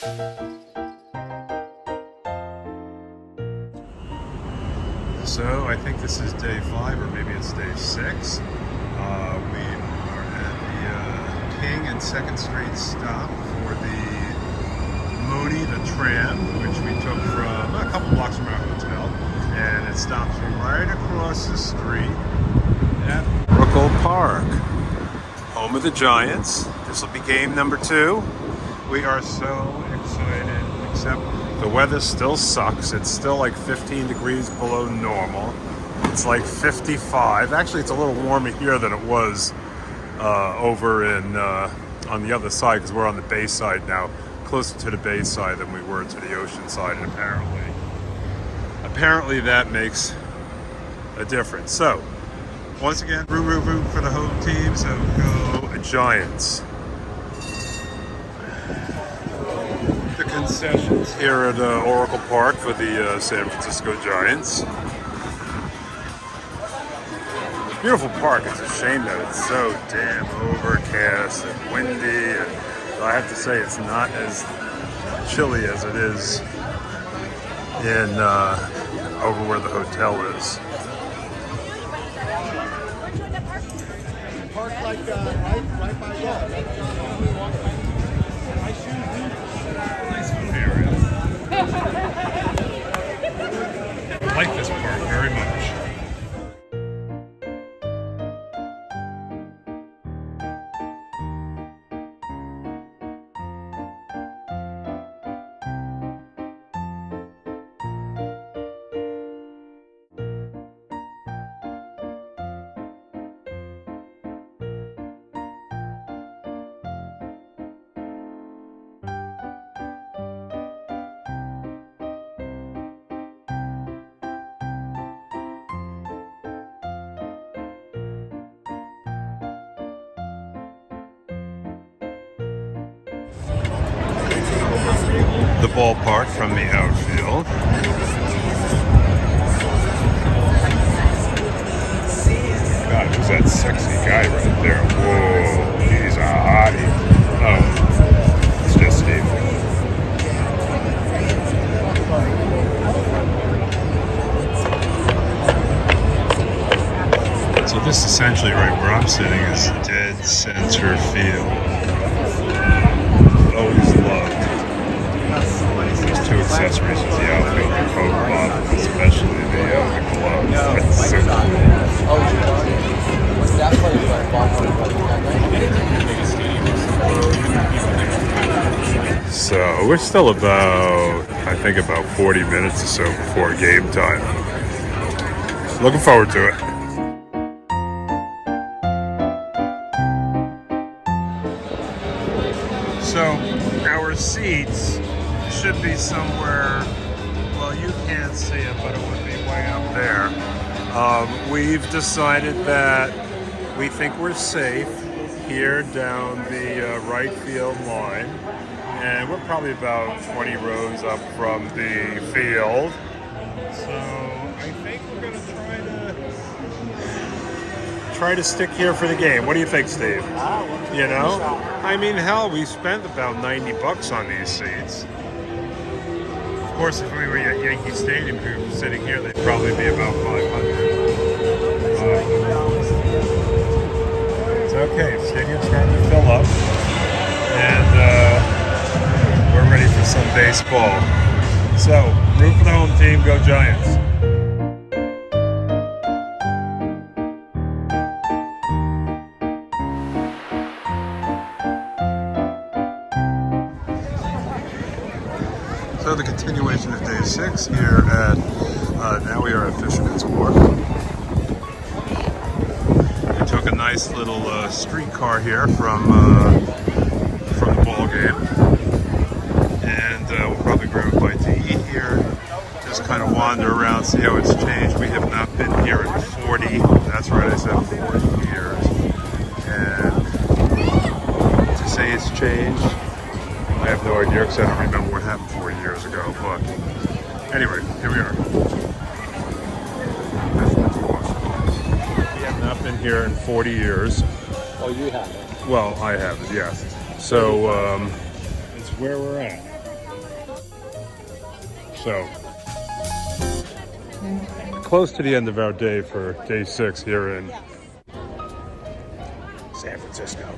So I think this is day 5 or maybe it's day 6. We are at the King and 2nd Street stop for the Mooney, the tram, which we took from a couple blocks from our hotel. And it stops right across the street at Candlestick Park, home of the Giants. This will be game number 2. We are so excited, except the weather still sucks. It's still like 15 degrees below normal. It's like 55. Actually, it's a little warmer here than it was over in on the other side, because we're on the bay side now, closer to the bay side than we were to the ocean side, and apparently that makes a difference. So, once again, root for the home team, so go Giants. The concessions here at Oracle Park for the San Francisco Giants. Beautiful park. It's a shame that it's so damn overcast and windy. And I have to say, it's not as chilly as it is in over where the hotel is. Park like right by Nice food area. I like this park very much. The ballpark from the outfield. God, who's that sexy guy right there? Whoa, he's a hottie. Oh, it's just Steve. So this essentially right where I'm sitting is dead center field. Always loved these 2 accessories is the outfield, the coat glove, especially the glove. It's so cool. So we're still about, I think about 40 minutes or so before game time. Looking forward to it. So our seats should be somewhere, well, you can't see it, but it would be way up there. We've decided that we think we're safe here down the right field line, and we're probably about 20 rows up from the field. So I think we're going to try to stick here for the game. What do you think, Steve? You know? I mean, hell, we spent about $90 on these seats. Of course, if we were at Yankee Stadium, if we were sitting here, they'd probably be about 500. It's okay. The stadium's starting to fill up, and we're ready for some baseball. So, root for the home team. Go Giants. So the continuation of day 6 here at, now we are at Fisherman's Wharf. We took a nice little streetcar here from the ball game, and we'll probably grab a bite to eat here, just kind of wander around, see how it's changed. We have not been here in 40, that's right, I said 40 years, and to say it's changed, I have no idea because I don't remember what happened 40 years ago, but anyway, here we are. We have not been here in 40 years. Oh, you haven't? Well, I haven't, yes. So, it's where we're at. So close to the end of our day for day 6 here in San Francisco.